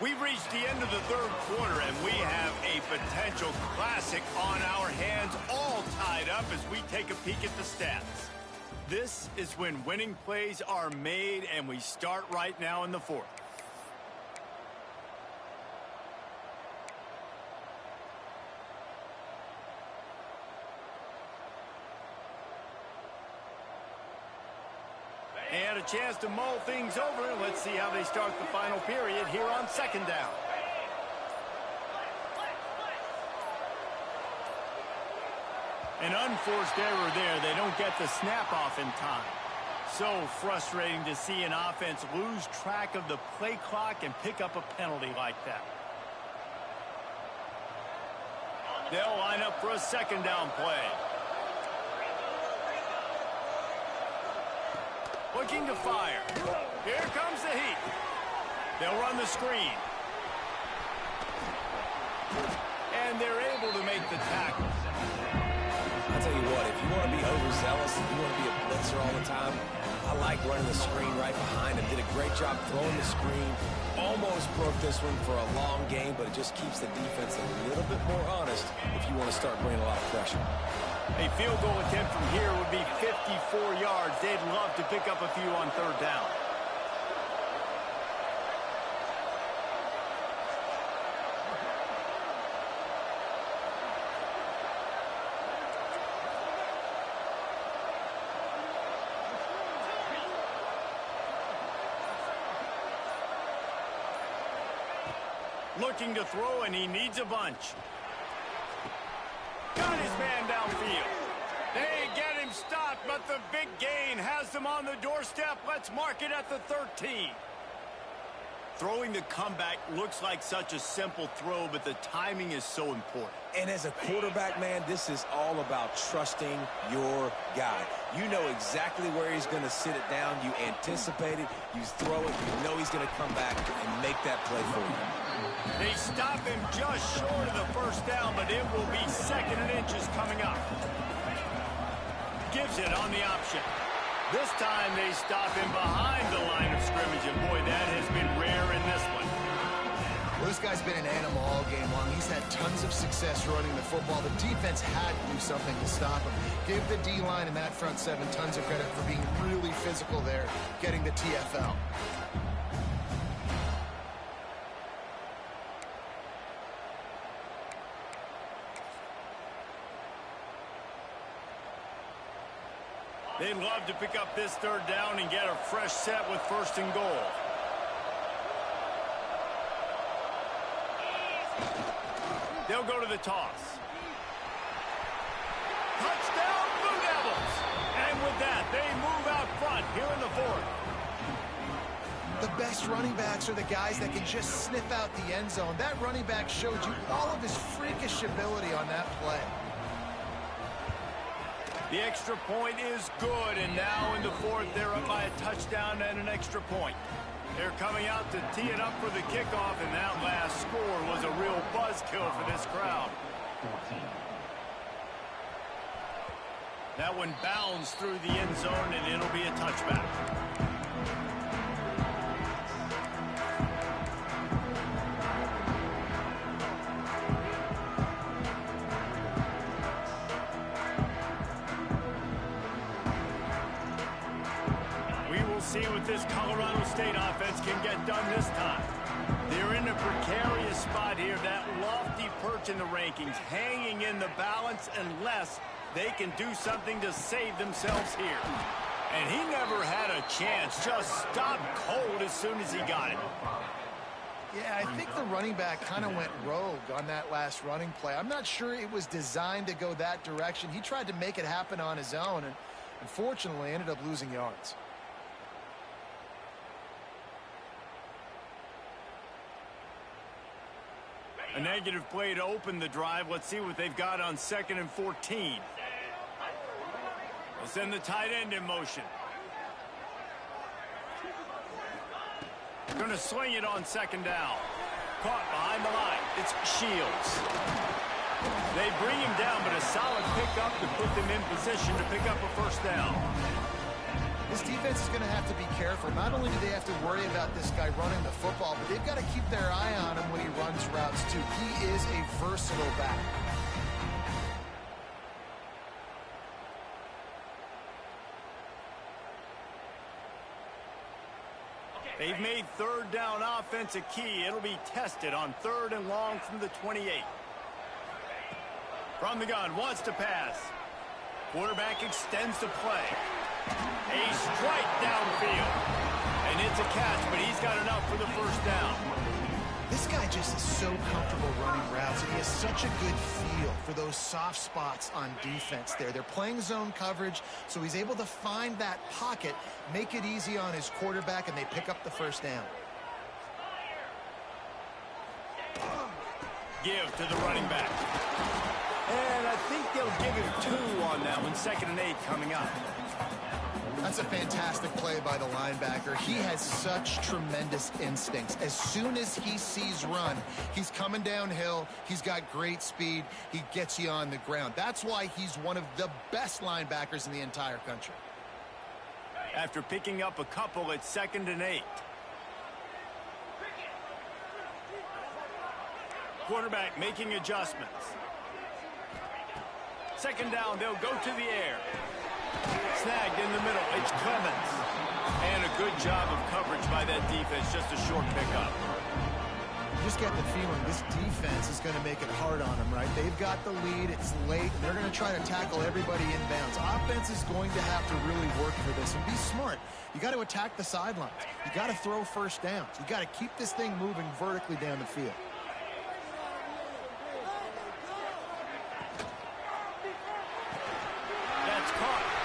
We've reached the end of the third quarter, and we have a potential classic on our hands, all tied up as we take a peek at the stats. This is when winning plays are made, and we start right now in the fourth. They had a chance to mull things over. Let's see how they start the final period here on second down. An unforced error there. They don't get the snap off in time. So frustrating to see an offense lose track of the play clock and pick up a penalty like that. They'll line up for a second down play. Looking to fire. Here comes the heat. They'll run the screen. And they're able to make the tackle. I'll tell you what, if you want to be overzealous, if you want to be a blitzer all the time, I like running the screen right behind him. Did a great job throwing the screen. Almost broke this one for a long game, but it just keeps the defense a little bit more honest if you want to start bringing a lot of pressure. A field goal attempt from here would be 54 yards. They'd love to pick up a few on third down. Looking to throw, and he needs a bunch. Got his man downfield. They get him stopped, but the big gain has them on the doorstep. Let's mark it at the 13. Throwing the comeback looks like such a simple throw, but the timing is so important. And as a quarterback, man, this is all about trusting your guy. You know exactly where he's going to sit it down. You anticipate it. You throw it. You know he's going to come back and make that play for you. They stop him just short of the first down, but it will be 2nd and inches coming up. Gives it on the option. This time they stop him behind the line of scrimmage, and boy, that has been rare in this one. Well, this guy's been an animal all game long. He's had tons of success running the football. The defense had to do something to stop him. Give the D-line and that front seven tons of credit for being really physical there, getting the TFL. They'd love to pick up this 3rd down and get a fresh set with 1st and goal. They'll go to the toss. Touchdown, Blue Devils! And with that, they move out front here in the 4th. The best running backs are the guys that can just sniff out the end zone. That running back showed you all of his freakish ability on that play. The extra point is good, and now in the 4th, they're up by a touchdown and an extra point. They're coming out to tee it up for the kickoff, and that last score was a real buzzkill for this crowd. That one bounds through the end zone, and it'll be a touchback. See what this Colorado State offense can get done this time. They're in a precarious spot here, that lofty perch in the rankings, hanging in the balance unless they can do something to save themselves here. And he never had a chance, just stopped cold as soon as he got it. Yeah, I think the running back kind of went rogue on that last running play. I'm not sure it was designed to go that direction. He tried to make it happen on his own and unfortunately ended up losing yards. A negative play to open the drive. Let's see what they've got on 2nd and 14. They'll send the tight end in motion. Going to swing it on 2nd down. Caught behind the line. It's Shields. They bring him down, but a solid pickup to put them in position to pick up a 1st down. This defense is going to have to be careful. Not only do they have to worry about this guy running the football, but they've got to keep their eye on him when he runs routes, too. He is a versatile back. They've made 3rd down offense a key. It'll be tested on 3rd and long from the 28. From the gun, wants to pass. Quarterback extends the play. A strike downfield. And it's a catch, but he's got enough for the 1st down. This guy just is so comfortable running routes, and he has such a good feel for those soft spots on defense there. They're playing zone coverage, so he's able to find that pocket, make it easy on his quarterback, and they pick up the 1st down. Give to the running back. And I think they'll give him 2 on that one. 2nd and 8 coming up. That's a fantastic play by the linebacker. He has such tremendous instincts. As soon as he sees run, he's coming downhill. He's got great speed. He gets you on the ground. That's why he's one of the best linebackers in the entire country. After picking up a couple at 2nd and 8. Quarterback making adjustments. 2nd down, they'll go to the air. Snagged in the middle, it's Clemens. And a good job of coverage by that defense, just a short pickup. You just get the feeling this defense is going to make it hard on them, right? They've got the lead, it's late, and they're going to try to tackle everybody inbounds. Offense is going to have to really work for this and be smart. You got to attack the sidelines. You got to throw 1st downs. You got to keep this thing moving vertically down the field.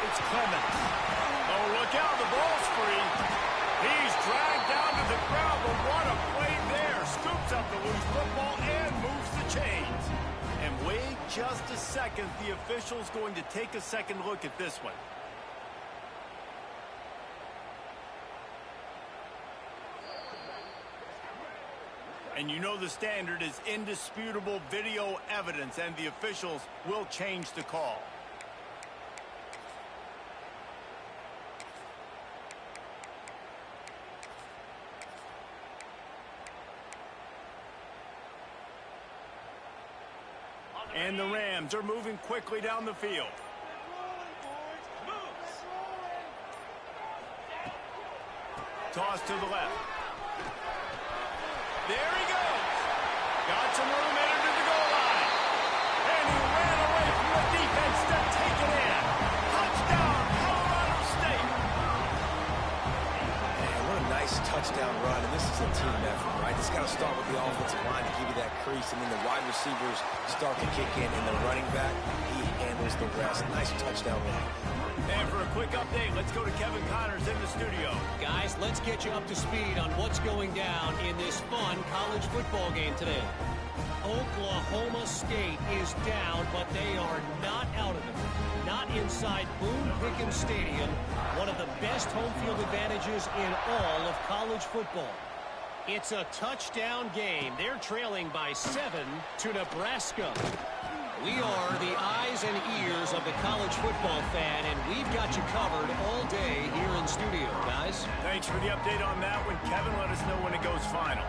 It's Clemens. Oh, look out, the ball's free. He's dragged down to the ground, but what a loose football and moves the chains. And wait just a second. The official's going to take a second look at this one. And you know the standard is indisputable video evidence, and the officials will change the call. And the Rams are moving quickly down the field. Toss to the left. There he goes. Got some room entered to the goal line. And he ran away from the defense to take it in. Touchdown, Colorado State. Man, what a nice touchdown run. And this is a team effort, right? It's got to start with the offensive line to give you that crease. And then the wide receivers start to kick in. And the running back, he handles the rest. Nice touchdown run. And for a quick update, let's go to Kevin Connors in the studio. Guys, let's get you up to speed on what's going down in this fun college football game today. Oklahoma State is down, but they are not out of it. Not inside Boone Pickens Stadium, one of the best home field advantages in all of college football. It's a touchdown game. They're trailing by 7 to Nebraska. We are the eyes and ears of the college football fan, and we've got you covered all day here in studio, guys. Thanks for the update on that one, Kevin. Let us know when it goes final.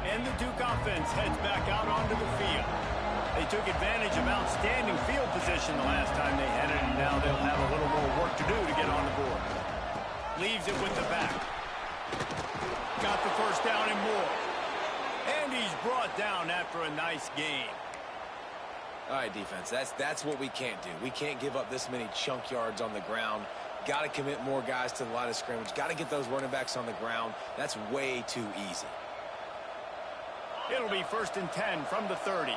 And the Duke offense heads back out onto the field. They took advantage of outstanding field position the last time they had it, and now they'll have a little more work to do to get on the board. Leaves it with the back. Got the first down and more. And he's brought down after a nice game. All right, defense, that's what we can't do. We can't give up this many chunk yards on the ground. Got to commit more guys to the line of scrimmage. Got to get those running backs on the ground. That's way too easy. It'll be 1st and 10 from the 30.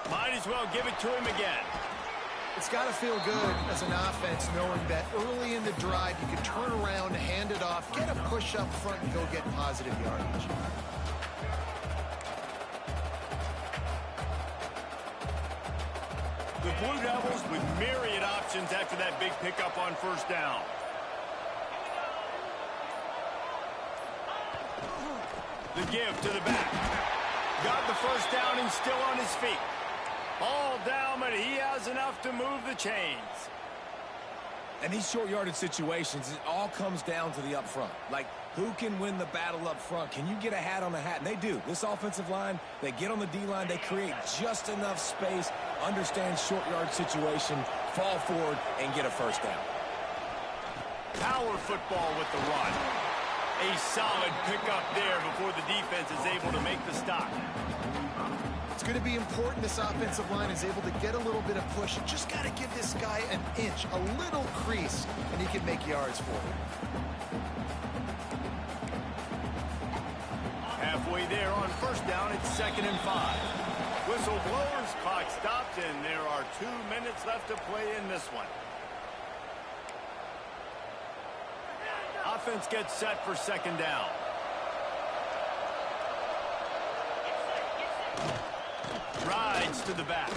Might as well give it to him again. It's got to feel good as an offense knowing that early in the drive you can turn around, hand it off, get a push up front, and go get positive yardage. The Blue Devils with myriad options after that big pickup on 1st down. The give to the back. Got the 1st down and still on his feet. All down, but he has enough to move the chains. And these short yardage situations, it all comes down to the up front. Like, who can win the battle up front? Can you get a hat on the hat? And they do. This offensive line, they get on the D-line, they create just enough space, understand short yard situation, fall forward, and get a 1st down. Power football with the run. A solid pickup there before the defense is able to make the stop. It's going to be important this offensive line is able to get a little bit of push. Just got to give this guy an inch, a little crease, and he can make yards for it. Halfway there on 1st down, it's 2nd and 5. Whistle blows, clock stopped, and there are 2 minutes left to play in this one. Offense gets set for 2nd down. Rides to the back.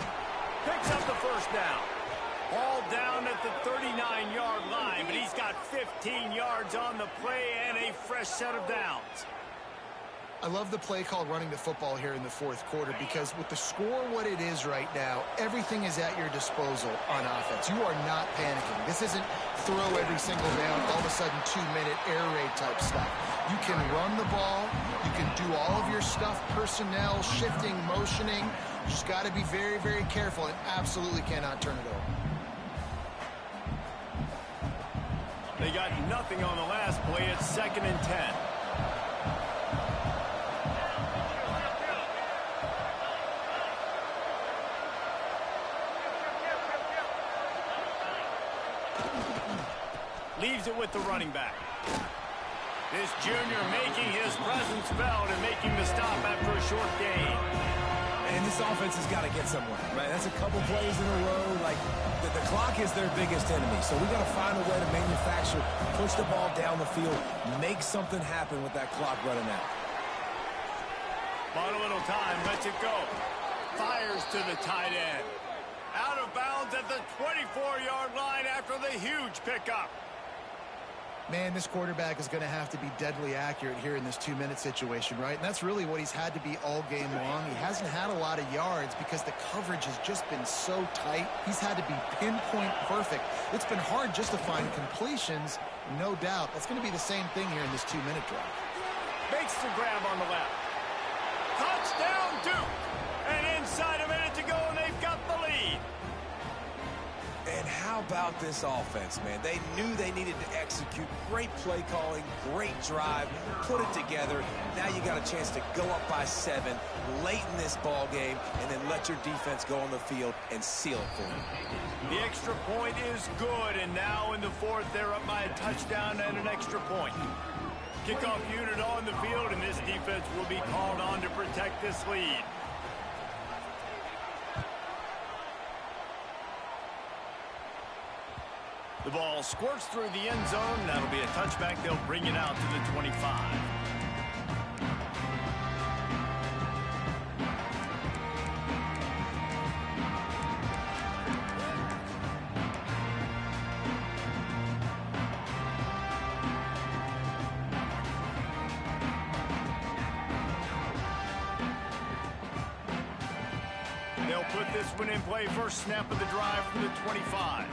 Picks up the 1st down. All down at the 39-yard line, but he's got 15 yards on the play and a fresh set of downs. I love the play called running the football here in the 4th quarter because with the score what it is right now, everything is at your disposal on offense. You are not panicking. This isn't throw every single down, all of a sudden 2-minute air raid type stuff. You can run the ball. You can do all of your stuff, personnel, shifting, motioning. You just got to be very, very careful and absolutely cannot turn it over. They got nothing on the last play. It's 2nd and 10. Leaves it with the running back. This junior making his presence felt and making the stop after a short gain. And this offense has got to get somewhere, right? That's a couple plays in a row. Like, the clock is their biggest enemy. So we got to find a way to manufacture, push the ball down the field, make something happen with that clock running out. Bought a little time, lets it go. Fires to the tight end. Out of bounds at the 24-yard line after the huge pickup. Man, this quarterback is going to have to be deadly accurate here in this 2-minute situation, right? And that's really what he's had to be all game long. He hasn't had a lot of yards because the coverage has just been so tight. He's had to be pinpoint perfect. It's been hard just to find completions, no doubt. That's going to be the same thing here in this 2-minute drive. Makes the grab on the left. Touchdown, Duke! And inside a minute to go, and they've got the lead. And how about this offense, man? They knew they needed to execute. Great play calling, great drive, put it together. Now you got a chance to go up by 7 late in this ball game and then let your defense go on the field and seal it for you. The extra point is good, and now in the fourth, they're up by a touchdown and an extra point. Kickoff unit on the field, and this defense will be called on to protect this lead. The ball squirts through the end zone. That'll be a touchback. They'll bring it out to the 25. They'll put this one in play. First snap of the drive from the 25.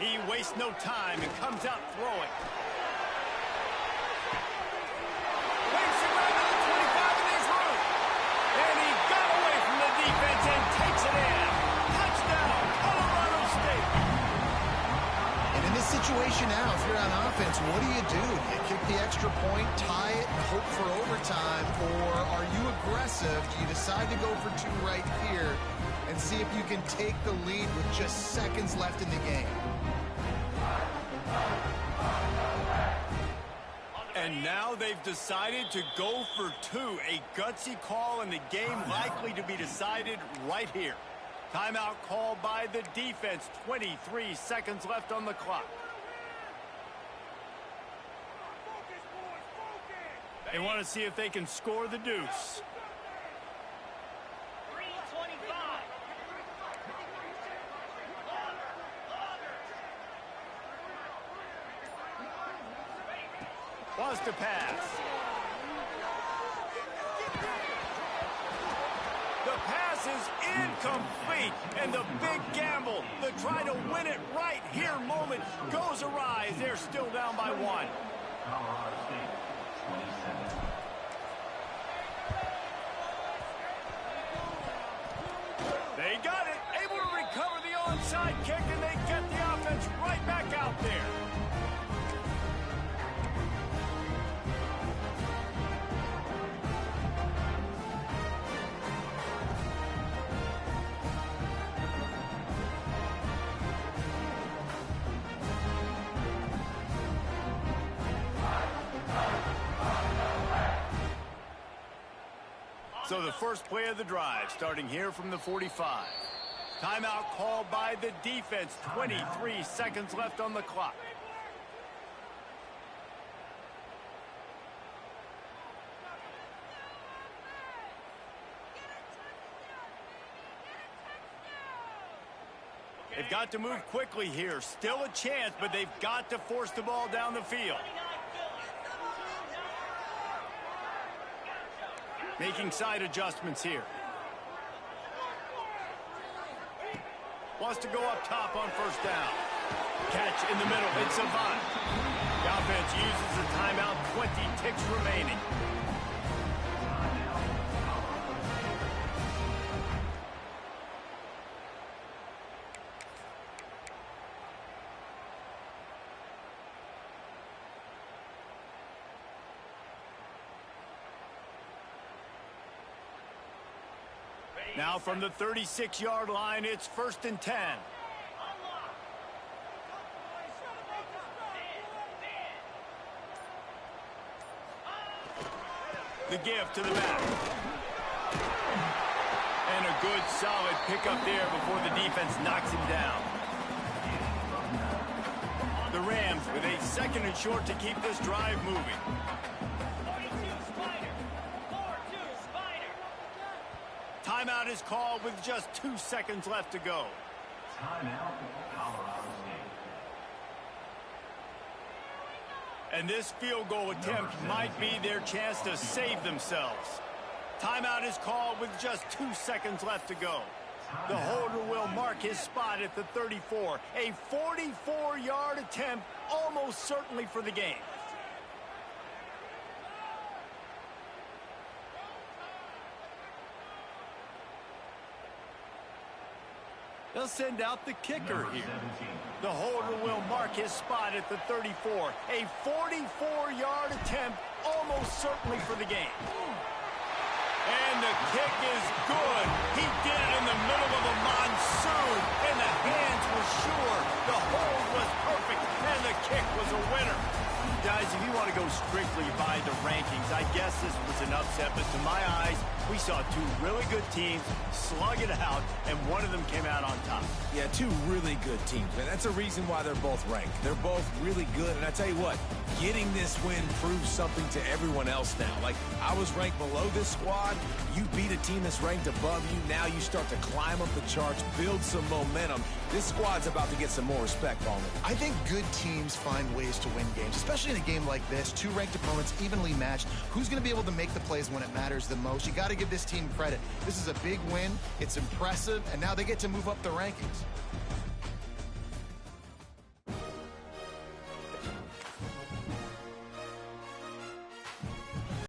He wastes no time and comes out throwing. Waits to grab at the 25 in his room. And he got away from the defense and takes it in. Touchdown, Colorado State. And in this situation now, if you're on offense, what do? You kick the extra point, tie it, and hope for overtime, or are you aggressive? Do you decide to go for 2 right here and see if you can take the lead with just seconds left in the game? And now they've decided to go for 2. A gutsy call, and the game likely to be decided right here. Timeout called by the defense. 23 seconds left on the clock. They want to see if they can score the deuce. Wants to pass. The pass is incomplete, and the big gamble, the try to win it right here moment goes awry as they're still down by 1. They got it, able to recover the onside kick, and they get the offense right back out there. So the first play of the drive, starting here from the 45. Timeout called by the defense. 23 seconds left on the clock. They've got to move quickly here. Still a chance, but they've got to force the ball down the field. Making side adjustments here. Wants to go up top on first down. Catch in the middle. It's Avant. The offense uses the timeout. 20 ticks remaining. Now from the 36-yard line, it's 1st and 10. The give to the back. And a good, solid pickup there before the defense knocks him down. The Rams with a 2nd and short to keep this drive moving. 42 Spider. 4-2 Spider. Timeout is called with just 2 seconds left to go. Timeout, Colorado State. And this field goal attempt might be their chance to save themselves. Timeout is called with just 2 seconds left to go. The holder will mark his spot at the 34. A 44-yard attempt, almost certainly for the game. They'll send out the kicker here. The holder will mark his spot at the 34. A 44-yard attempt, almost certainly for the game. And the kick is good. He did it in the middle of a monsoon, and the hands were sure. The hold was perfect, and the kick was a winner. Guys, if you want to go strictly by the rankings, I guess this was an upset, but to my eyes, we saw 2 really good teams slug it out, and one of them came out on top. Yeah, 2 really good teams, man. That's a reason why they're both ranked. They're both really good, and I tell you what, getting this win proves something to everyone else now. Like, I was ranked below this squad. You beat a team that's ranked above you. Now you start to climb up the charts, build some momentum. This squad's about to get some more respect on it. I think good teams find ways to win games, especially in a game like this. 2 ranked opponents evenly matched. Who's going to be able to make the plays when it matters the most? You got to give this team credit. This is a big win. It's impressive, and now they get to move up the rankings.